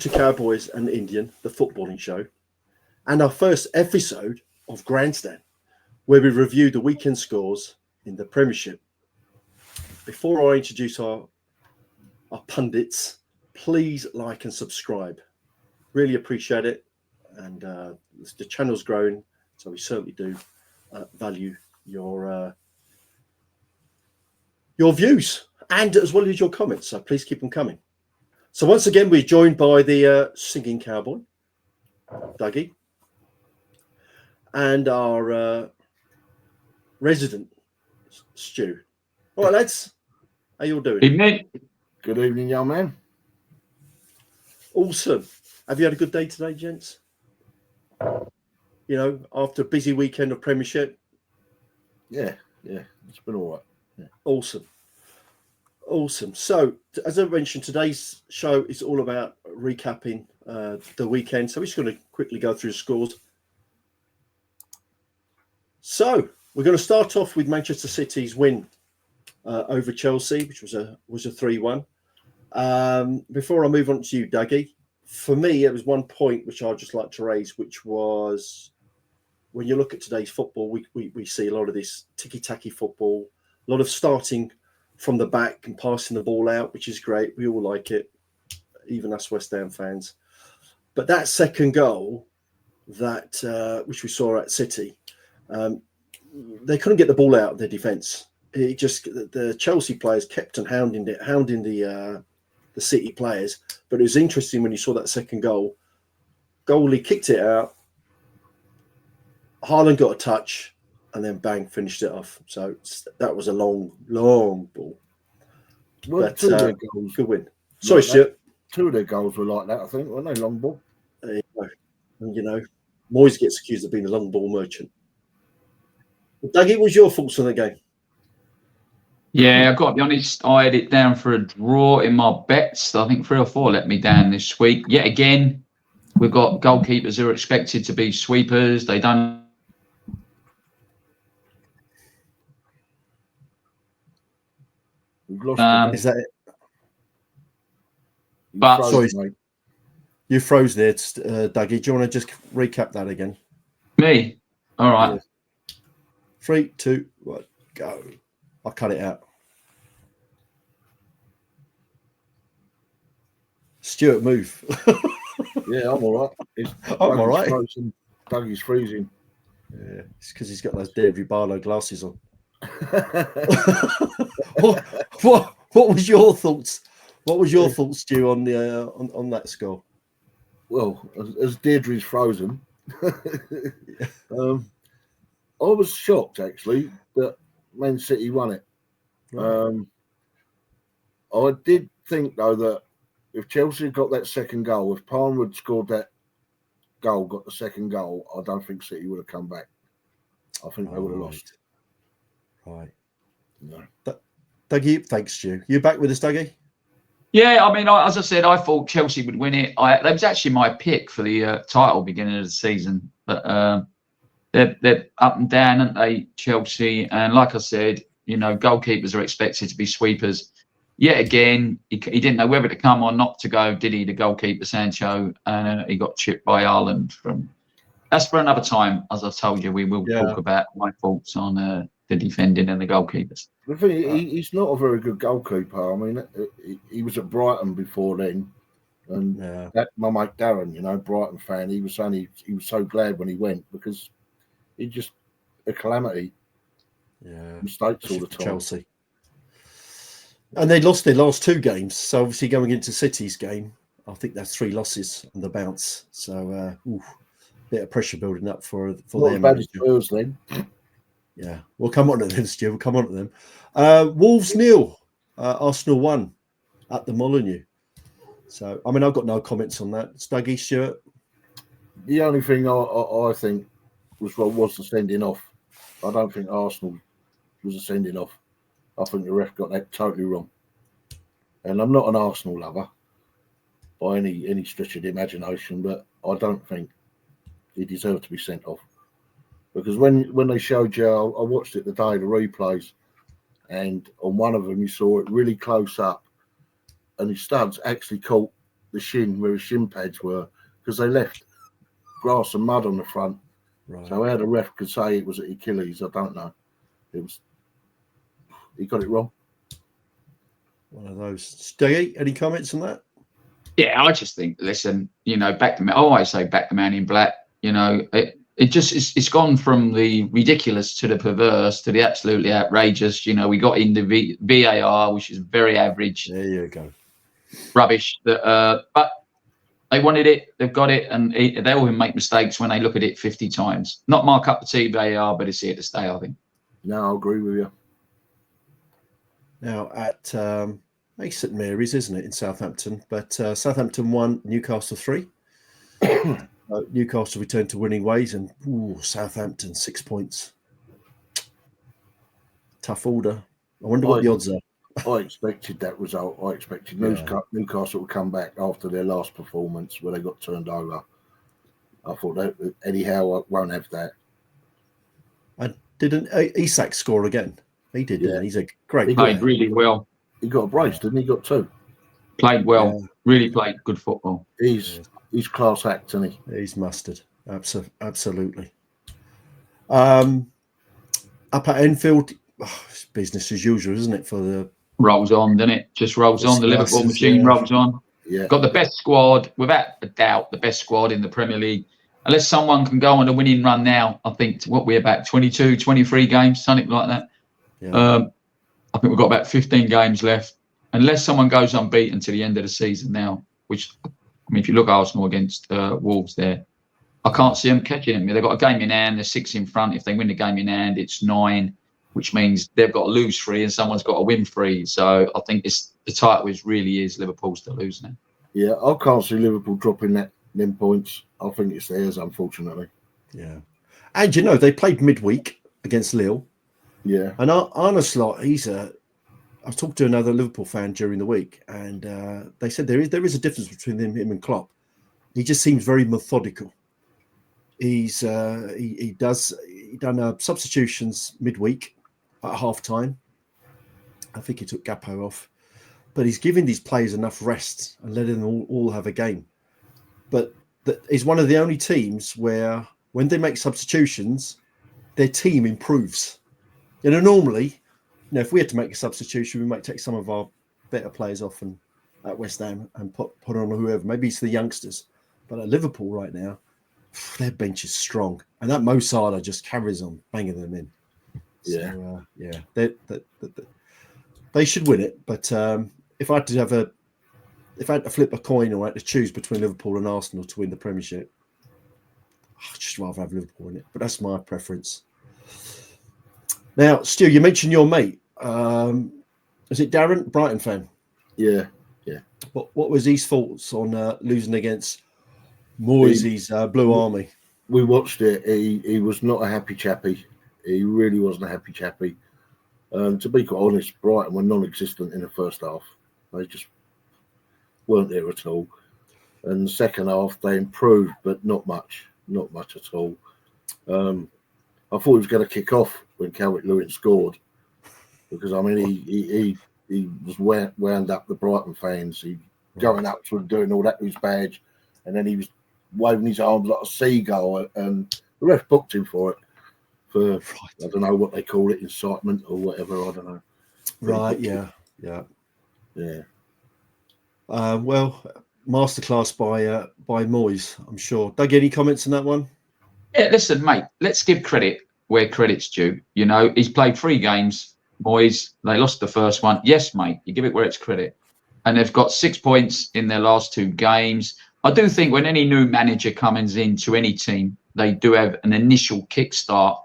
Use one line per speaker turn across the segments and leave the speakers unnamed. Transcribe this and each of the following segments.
to Cowboys and Indian, the footballing show, and our first episode of Grandstand, where we review the weekend scores in the Premiership. Before I introduce our pundits, please like and subscribe. Really appreciate it. And the channel's growing, so we certainly do value your views and as well as your comments. So please keep them coming. So once again, we're joined by the singing cowboy, Duggy, and our resident, Stu. All right, lads. How you all doing?
Evening.
Good evening, young man.
Awesome. Have you had a good day today, gents? You know, after a busy weekend of Premiership?
Yeah, it's been all right. Yeah.
Awesome. So, as I mentioned, today's show is all about recapping the weekend. So, we're just going to quickly go through the scores. So, we're going to start off with Manchester City's win over Chelsea, which was a 3-1. Before I move on to you, Dougie, for me, it was one point which I'd just like to raise, which was when you look at today's football, we see a lot of this ticky-tacky football, a lot of starting from the back and passing the ball out, which is great. We all like it, even us West Ham fans. But that second goal, which we saw at City, they couldn't get the ball out of their defence. It just the Chelsea players kept on hounding the City players. But it was interesting when you saw that second goal. Goalie kicked it out. Haaland got a touch, and then bang, finished it off. So that was a long ball.
Well,
but goals, good win. Sorry,
like
Stuart.
Two of their goals were like that, I think, weren't they? Long ball.
And, Moyes gets accused of being a long ball merchant. Dougie, what was your thoughts on the game?
Yeah, I've got to be honest, I had it down for a draw in my bets. I think 3 or 4 let me down this week. Yet again, we've got goalkeepers who are expected to be sweepers. They don't.
We've lost
is that it?
But
froze,
sorry,
mate.
You froze there, Dougie. Do you want to just recap that again?
Me? All right.
Yeah. 3, 2, 1, go. I'll cut it out. Stuart, move.
Yeah, I'm all right.
I'm all right.
Frozen. Dougie's freezing.
Yeah, it's because he's got those David Barlow glasses on. What was your thoughts? What was your thoughts, Stu, on the on that score?
Well, as Deirdre's frozen, I was shocked actually that Man City won it.
Right.
I did think though that if Chelsea had got that second goal, if Palmer had scored that goal, got the second goal, I don't think City would have come back. I think they would have lost.
Right.
No.
Dougie, thanks, Stu. You back with us, Dougie?
Yeah, I mean, as I said, I thought Chelsea would win it. That was actually my pick for the title beginning of the season. But they're up and down, aren't they, Chelsea? And like I said, goalkeepers are expected to be sweepers. Yet again, he didn't know whether to come or not to go, did he, the goalkeeper, Sancho? And he got chipped by Haaland. That's for another time. As I've told you, we will talk about my thoughts on the defending and the goalkeepers.
The thing, he's not a very good goalkeeper. I mean, he was at Brighton before then. And that my mate Darren, Brighton fan, he was so glad when he went because he's just a calamity.
Yeah.
Mistakes all the time.
Chelsea. And they lost their last 2 games. So obviously going into City's game, I think that's 3 losses on the bounce. So bit of pressure building up for
not
them.
Bad as Spurs then.
Yeah, we'll come on to them, Stu. We'll come on to them. Wolves 0, Arsenal 1 at the Molineux. So I mean, I've got no comments on that. Dougie, Stuart.
The only thing I think was the sending off. I don't think Arsenal was a sending off. I think the ref got that totally wrong. And I'm not an Arsenal lover by any stretch of the imagination, but I don't think he deserved to be sent off. Because when they showed you, I watched it the day, the replays, and on one of them you saw it really close up, and his studs actually caught the shin where his shin pads were because they left grass and mud on the front.
Right.
So how the ref could say it was at Achilles, I don't know. He got it wrong.
One of those. Stuggy, any comments on that?
Yeah, I just think, listen, back the man. I always say back the man in black. It's gone from the ridiculous to the perverse to the absolutely outrageous. We got into VAR, which is very average.
There you go.
Rubbish. But they wanted it, they've got it, and they all make mistakes when they look at it 50 times. Not my cup of tea, VAR, but it's here to stay, I think.
No, I agree with you.
Now at St Mary's, isn't it, in Southampton? But Southampton 1, Newcastle 3. Newcastle returned to winning ways, and Southampton 6 points. Tough order. I wonder what the odds are.
I expected that result. I expected Newcastle would come back after their last performance where they got turned over. I thought that Eddie Howe won't have that.
And didn't Isak score again? He did, didn't he? He's a great
player. Played really well.
He got a brace, didn't he? Got 2.
Played well. Really played good football.
He's class act, isn't he?
He's mustard. Absolutely. Up at Enfield, it's business as usual, isn't it? For the
rolls on, doesn't it? Just rolls on. The Liverpool machine rolls on.
Yeah.
Got the best squad, without a doubt, the best squad in the Premier League. Unless someone can go on a winning run now, I think we're about 22, 23 games, something like that. Yeah. I think we've got about 15 games left. Unless someone goes unbeaten to the end of the season now, which, I mean, if you look at Arsenal against Wolves there, I can't see them catching them. They've got a game in hand, they're 6 in front. If they win the game in hand, it's 9, which means they've got to lose 3 and someone's got to win 3. So I think the title really is Liverpool's to lose now.
Yeah, I can't see Liverpool dropping them points. I think it's theirs, unfortunately.
Yeah. And they played midweek against Lille.
Yeah.
And Arne Slot, I was talking to another Liverpool fan during the week, and they said there is a difference between him and Klopp. He just seems very methodical. He done substitutions midweek at half time. I think he took Gakpo off, but he's giving these players enough rest and letting them all have a game. But he's one of the only teams where when they make substitutions, their team improves. Normally, if we had to make a substitution, we might take some of our better players off and at West Ham and put on whoever. Maybe it's the youngsters. But at Liverpool right now, their bench is strong. And that Mo Salah just carries on banging them in.
Yeah.
So, they should win it. But if I had to flip a coin or I had to choose between Liverpool and Arsenal to win the Premiership, I'd just rather have Liverpool in it. But that's my preference. Now, Stu, you mentioned your mate. Is it Darren, Brighton fan?
Yeah.
What was his thoughts on losing against Moyes' Blue Army?
We watched it. He was not a happy chappy. He really wasn't a happy chappy. To be quite honest, Brighton were non-existent in the first half. They just weren't there at all. And the second half, they improved, but not much at all. I thought he was going to kick off when Calvert-Lewin scored, because I mean he was wound up the Brighton fans. He going up to him, doing all that with his badge, and then he was waving his arms like a seagull, and the ref booked him for it. I don't know what they call it, incitement or whatever. I don't know.
Right? Yeah. Well, masterclass by Moyes, I'm sure. Doug, any comments on that one?
Yeah, listen, mate, let's give credit where credit's due. He's played 3 games, Moyes. They lost the first one. Yes, mate, you give it where it's credit. And they've got 6 points in their last 2 games. I do think when any new manager comes into any team, they do have an initial kickstart.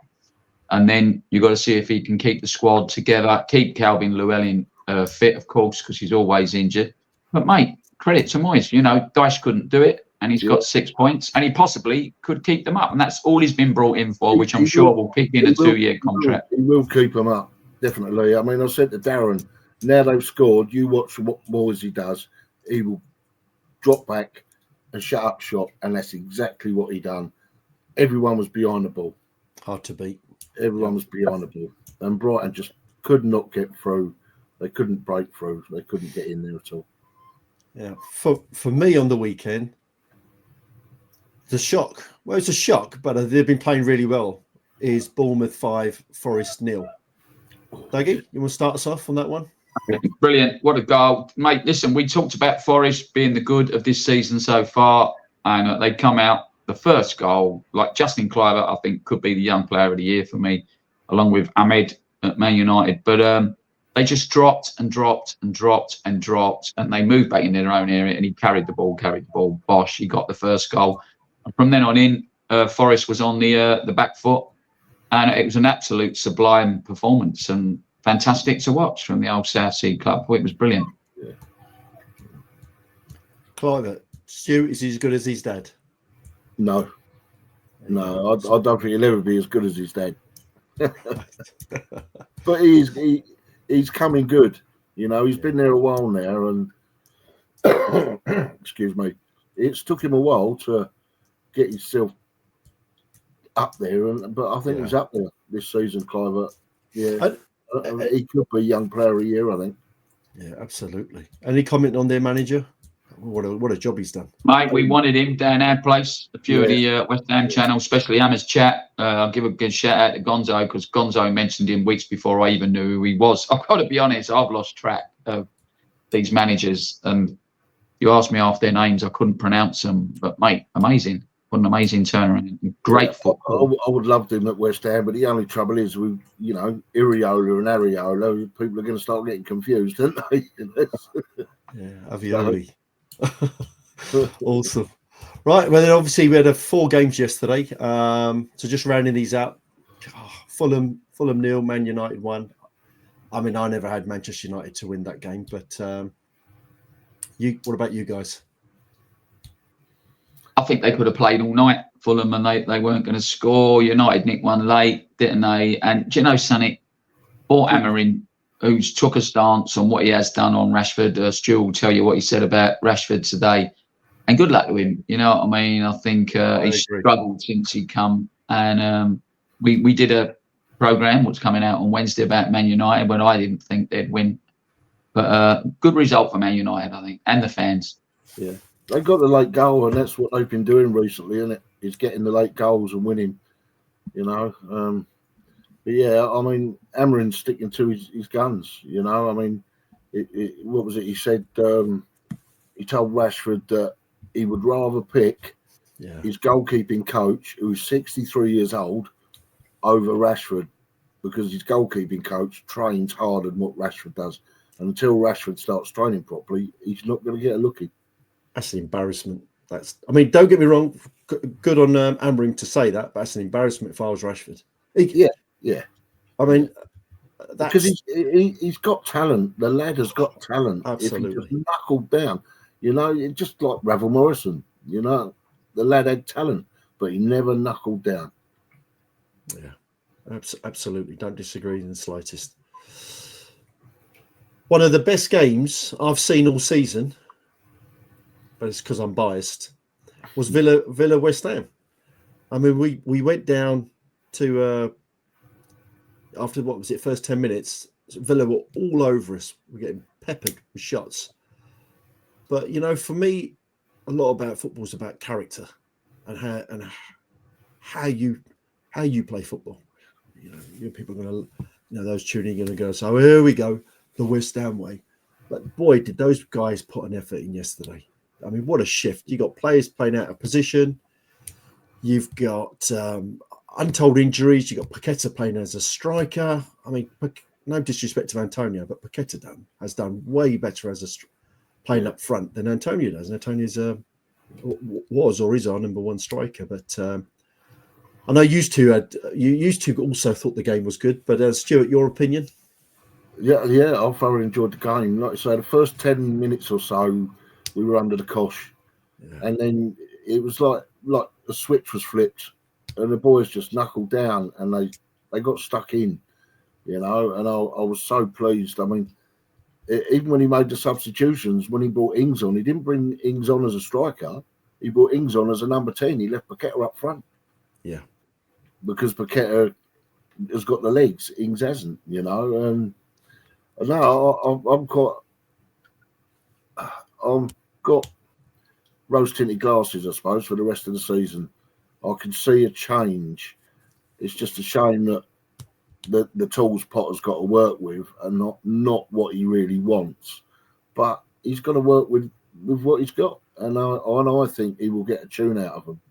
And then you've got to see if he can keep the squad together, keep Calvin Llewellyn fit, of course, because he's always injured. But, mate, credit to Moyes. Dyche couldn't do it. And he's got 6 points, and he possibly could keep them up. And that's all he's been brought in for, which I'm sure will kick in a 2-year contract.
He will keep them up, definitely. I mean, I said to Darren, now they've scored, you watch what Moyes does. He will drop back and shut up shop, and that's exactly what he done. Everyone was behind the ball.
Hard to beat.
Everyone was behind the ball. And Brighton just could not get through. They couldn't break through. They couldn't get in there at all.
Yeah. For me on the weekend, the shock. Well, it's a shock, but they've been playing really well. Is Bournemouth 5, Forest 0. Duggy, you want to start us off on that one?
Brilliant. What a goal. Mate, listen, we talked about Forest being the good of this season so far, and they come out, the first goal, like Justin Kluivert, I think, could be the young player of the year for me, along with Ahmed at Man United. But they just dropped, and they moved back into their own area, and he carried the ball. Bosh, he got the first goal. And from then on in, Forest was on the back foot, and it was an absolute sublime performance and fantastic to watch from the old South Sea club. It was brilliant.
Yeah.
Kluivert, Stu, is he as good as his dad?
No, I don't think he'll ever be as good as his dad. But he's coming good. You know, he's been there a while now, and excuse me, it's took him a while to get himself up there, but I think he's up there this season, Kluivert. Yeah, he could be young player of the year, I think.
Yeah, absolutely. Any comment on their manager? What a job he's done,
mate. We wanted him down our place. A few of the West Ham channels, especially Hammer's chat. I'll give a good shout out to Gonzo, because Gonzo mentioned him weeks before I even knew who he was. I've got to be honest, I've lost track of these managers, and you asked me after their names, I couldn't pronounce them. But mate, amazing. What an amazing turnaround. Great football.
I would love him at West Ham, but the only trouble is with, you know, Iriola and Ariola, people are going to start getting confused, aren't they?
Yeah, Avioli. Awesome. Right, well, then obviously we had 4 games yesterday. So just rounding these out, Fulham 0, Man United 1. I mean, I never had Manchester United to win that game, but what about you guys?
I think they could have played all night, Fulham, and they weren't going to score. United nicked one late, didn't they? And do you know, Sonny, or Amarin, who's took a stance on what he has done on Rashford. Stu will tell you what he said about Rashford today. And good luck to him. You know what I mean? I think he's struggled since he come. And we did a programme, what's coming out on Wednesday, about Man United, but I didn't think they'd win. But good result for Man United, I think, and the fans.
Yeah. They got the late goal, and that's what they've been doing recently, isn't it? Is getting the late goals and winning, you know. But yeah, I mean, Amarin's sticking to his guns, you know. I mean, what was it? He said he told Rashford that he would rather pick his goalkeeping coach, who's 63 years old, over Rashford, because his goalkeeping coach trains harder than what Rashford does. And until Rashford starts training properly, he's not going to get a looking. That's
an embarrassment. I mean, don't get me wrong. Good on Amarin to say that, but that's an embarrassment if I was Rashford.
Yeah.
I mean,
because he's got talent. The lad has got talent.
Absolutely.
If he just knuckled down, you know, just like Ravel Morrison, you know, the lad had talent, but he never knuckled down.
Yeah, absolutely. Don't disagree in the slightest. One of the best games I've seen all season, but it's because I'm biased, was Villa West Ham. I mean, we went down to after what was it, first 10 minutes, Villa were all over us. We're getting peppered with shots. But you know, for me, a lot about football is about character and how you play football. You know, people are going to, you know, those tuning in and go, so here we go, the West Ham way. But boy, did those guys put an effort in yesterday. I mean, what a shift. You got players playing out of position. You've got untold injuries. You've got Paqueta playing as a striker. I mean, no disrespect to Antonio, but Paqueta has done way better as playing up front than Antonio does. And Antonio's was or is our number one striker. But I know you used to also thought the game was good. But Stuart, your opinion?
Yeah, I thoroughly enjoyed the game. Like I say, the first 10 minutes or so, we were under the cosh, and then it was like the switch was flipped, and the boys just knuckled down, and they got stuck in, you know. And I was so pleased. I mean, even when he made the substitutions, when he brought Ings on, he didn't bring Ings on as a striker. He brought Ings on as a number 10. He left Paqueta up front. Yeah, because Paqueta has got the legs, Ings hasn't, you know. No, I'm quite. got rose-tinted glasses, I suppose, for the rest of the season. I can see a change. It's just a shame that the tools Potter's got to work with are not what he really wants. But he's got to work with what he's got. And I think he will get a tune out of them.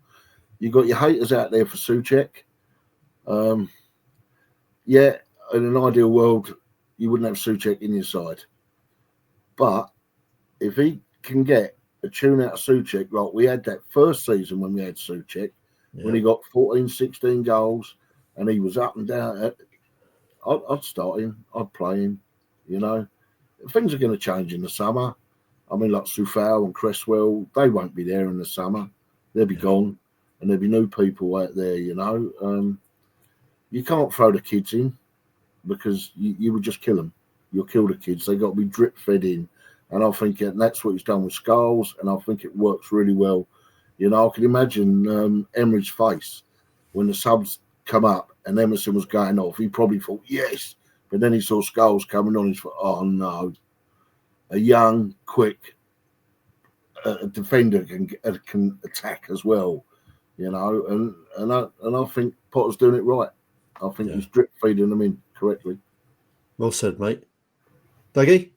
You've got your haters out there for Souček. Yeah, in an ideal world, you wouldn't have Souček in your side. But if he can get a tune out of Souček, like we had that first season when we had Souček, when he got 14, 16 goals, and he was up and down, I'd start him. I'd play him, you know. Things are going to change in the summer. I mean, like Sufal and Cresswell, they won't be there in the summer. They'll be gone, and there'll be new people out there, you know. You can't throw the kids in because you would just kill them. You'll kill the kids. They've got to be drip-fed in. And I think that's what he's done with Scholes, and I think it works really well. You know, I can imagine Emery's face when the subs come up and Emerson was going off. He probably thought, yes. But then he saw Scholes coming on. He thought, oh, no. A young, quick defender can attack as well, you know. And I think Potter's doing it right. I think he's drip feeding them in correctly.
Well said, mate. Dougie?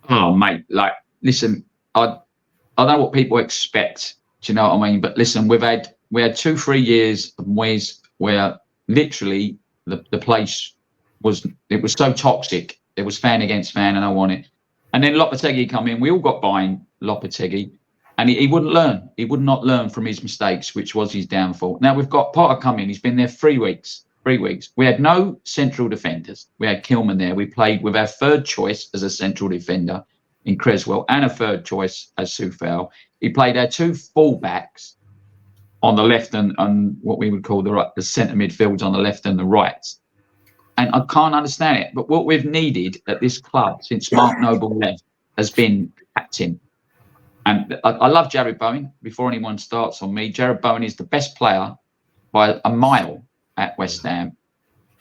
Oh, mate, like, listen, I know what people expect. Do you know what I mean? But listen, we had 2-3 years of Moyes where literally the place was so toxic. It was fan against fan, and I want it. And then Lopetegui come in. We all got behind Lopetegui, and he wouldn't learn. He would not learn from his mistakes, which was his downfall. Now we've got Potter come in. He's been there 3 weeks. 3 weeks. We had no central defenders. We had Kilman there. We played with our third choice as a central defender in Cresswell and a third choice as Sufal. He played our 2 full-backs on the left and what we would call the centre midfields on the left and the right. And I can't understand it. But what we've needed at this club since Mark Noble left has been captain. And I love Jared Bowen. Before anyone starts on me, Jared Bowen is the best player by a mile at West Ham.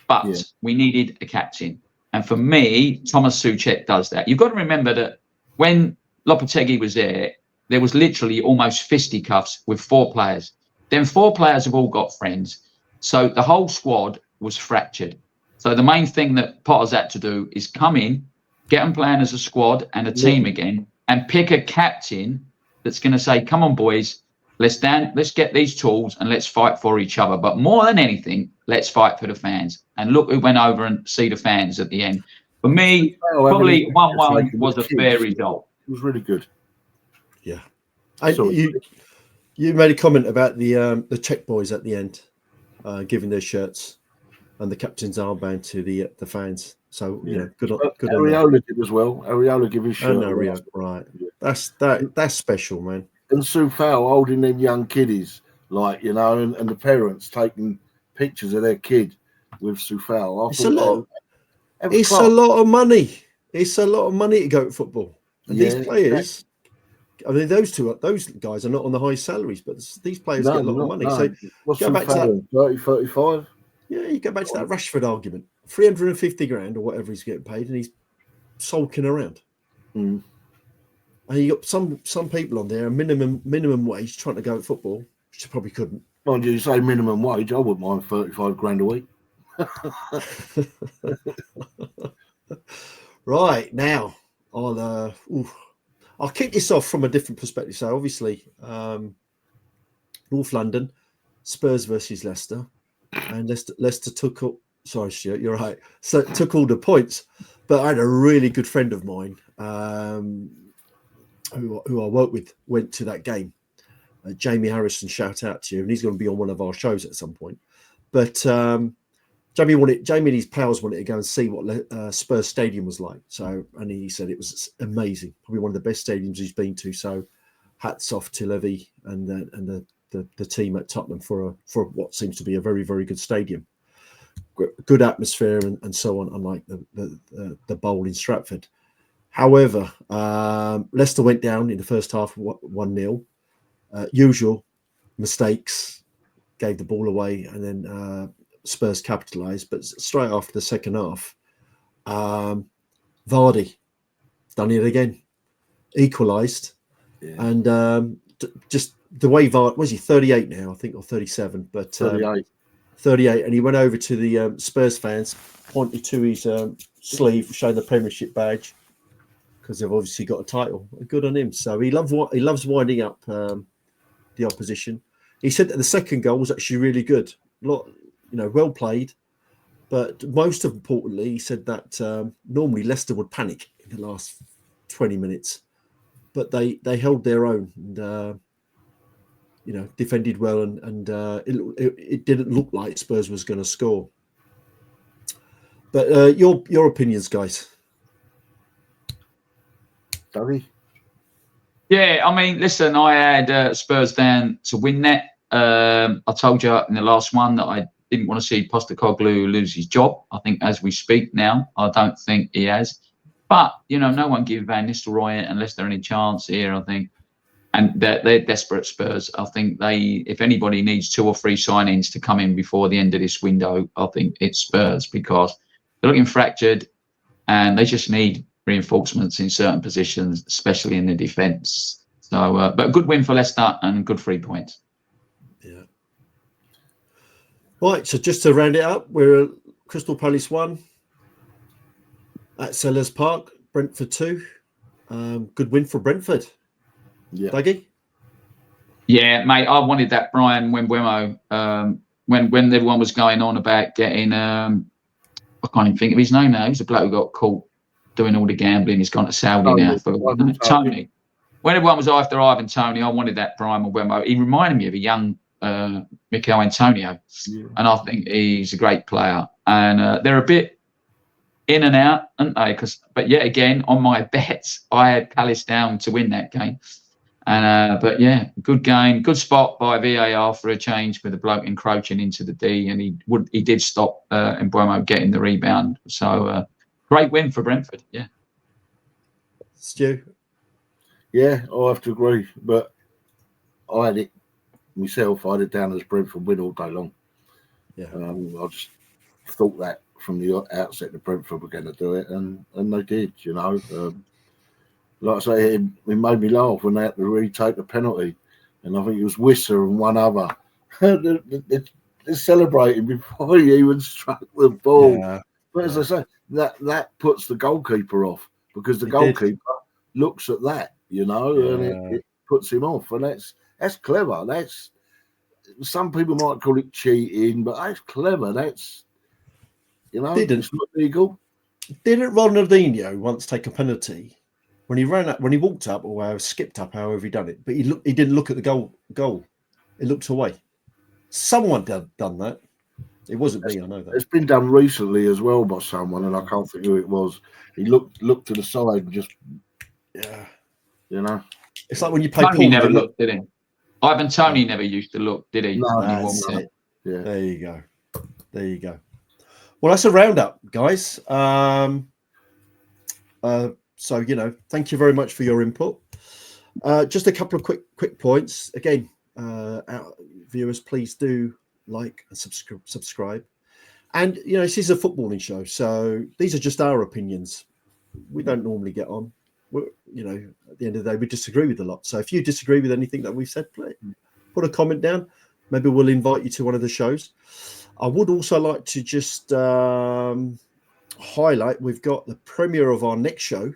But we needed a captain. And for me, Thomas Souček does that. You've got to remember that when Lopetegui was there was literally almost fisticuffs with 4 players. Then 4 players have all got friends. So the whole squad was fractured. So the main thing that Potter's had to do is come in, get them playing as a squad and a team again, and pick a captain that's going to say, come on, boys, let's get these tools and let's fight for each other. But more than anything, let's fight for the fans. And look who went over and see the fans at the end. For me, probably 1-1 was a fair result.
It was really good.
Yeah. You made a comment about the Czech boys at the end, giving their shirts and the captain's armband to the fans. So you know, good.
Areola did as well. Areola gave his shirt.
Right. That's special, man.
And Sufal holding them young kiddies, like, you know, and the parents taking pictures of their kid with Sufal.
It's a lot. It's a lot of money. It's a lot of money to go to football. And these players, I mean, those guys are not on the high salaries, but these players get a lot of money. So
what's
go back to that
30, 35?
Yeah, you go back to that Rashford argument. 350 grand or whatever he's getting paid, and he's sulking around.
Mm.
And you got some people on there, minimum wage, trying to go at football, which they probably couldn't.
Mind you say minimum wage, I wouldn't mind 35 grand a week.
Right, now I'll kick this off from a different perspective. So obviously, North London, Spurs versus Leicester, and Leicester took up. Sorry, Stuart, you're right. So took all the points, but I had a really good friend of mine who I work with went to that game. Jamie Harrison, shout out to you, and he's going to be on one of our shows at some point. But Jamie and his pals wanted to go and see what Spurs Stadium was like. So, and he said it was amazing, probably one of the best stadiums he's been to. So, hats off to Levy and the team at Tottenham for what seems to be a very, very good stadium. Good atmosphere and so on, unlike the Bowl in Stratford. However, Leicester went down in the first half 1-0. Usual mistakes, gave the ball away, and then Spurs capitalised. But straight after the second half, Vardy done it again, equalised,
Yeah.
And just the way Vardy, was he 38 now, I think, or 37, but
38.
38, and he went over to the Spurs fans, pointed to his sleeve, showing the Premiership badge, because they've obviously got a title. Good on him. So he loves winding up the opposition. He said that the second goal was actually really good, well played. But most importantly, he said that normally Leicester would panic in the last 20 minutes, but they held their own and defended well, and it didn't look like Spurs was going to score. But your opinions, guys.
Duggy?
Yeah, I mean, listen, I had Spurs down to win that. I told you in the last one that I didn't want to see Postecoglou lose his job. I think as we speak now, I don't think he has. But, no one give Van Nistelrooy and Leicester any chance here, I think. And they're desperate, Spurs. I think if anybody needs 2 or 3 signings to come in before the end of this window, I think it's Spurs, because they're looking fractured and they just need reinforcements in certain positions, especially in the defence. So, but a good win for Leicester and good 3 points.
Yeah. Right, so just to round it up, we're at Crystal Palace 1 at Sellers Park, Brentford 2. Good win for Brentford.
Yeah.
Duggy?
Yeah, mate, I wanted that Brian Wembuemo when everyone was going on about getting, I can't even think of his name now. He's a bloke who got caught doing all the gambling. He's gone to Saudi now. Tony. When everyone was after Ivan Toney, I wanted that Brian Wembuemo. He reminded me of a young Mikel Antonio, and I think he's a great player. And they're a bit in and out, aren't they? But yet again, on my bets, I had Palace down to win that game. And but yeah, good game, good spot by VAR for a change with the bloke encroaching into the D, and he did stop Mbuemo getting the rebound. So great win for Brentford. Yeah.
Stu?
Yeah, I have to agree, but I had it myself. I had it down as Brentford win all day long.
Yeah,
I just thought that from the outset that Brentford were going to do it, and they did. Like I say, it made me laugh when they had to retake the penalty, and I think it was Wisser and one other. They're celebrating before he even struck the ball.
Yeah.
But as I say, that puts the goalkeeper off, because the goalkeeper looks at that, and it puts him off, and that's clever. That's, some people might call it cheating, but that's clever. That's it's not legal.
Didn't Ronaldinho once take a penalty when he ran up, when he walked up or skipped up, however he done it? But he didn't look at the goal. It looked away. Someone done that. It wasn't me, I know that.
It's been done recently as well by someone, and I can't think who it was. He looked to the side and just,
It's like when you play
Tony
pool.
Never looked, did he? Ivan Toney never used to look, did he?
No,
that's it.
Yeah.
There you go. Well, that's a roundup, guys. So thank you very much for your input. Just a couple of quick points. Again, our viewers, please do like and subscribe. And this is a footballing show, so these are just our opinions. We don't normally get on. At the end of the day, we disagree with a lot. So if you disagree with anything that we've said, please put a comment down. Maybe we'll invite you to one of the shows. I would also like to just highlight, we've got the premiere of our next show,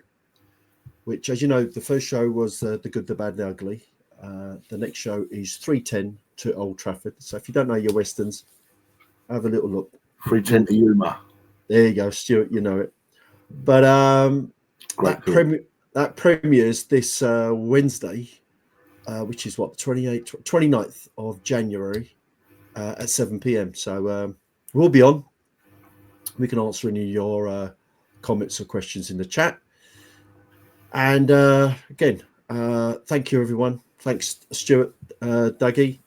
which, as you know, the first show was The Good, the Bad, the Ugly. The next show is 3:10 to Old Trafford. So if you don't know your Westerns, have a little look.
3:10 to Yuma.
There you go, Stuart, you know it. But that premieres this Wednesday, which is what, 29th of January at 7 p.m. So we'll be on. We can answer any of your comments or questions in the chat. And again, thank you, everyone. Thanks, Stuart, Duggy.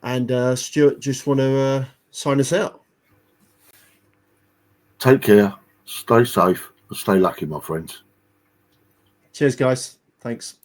And Stuart, just want to sign us out.
Take care, stay safe, and stay lucky, my friends.
Cheers, guys. Thanks.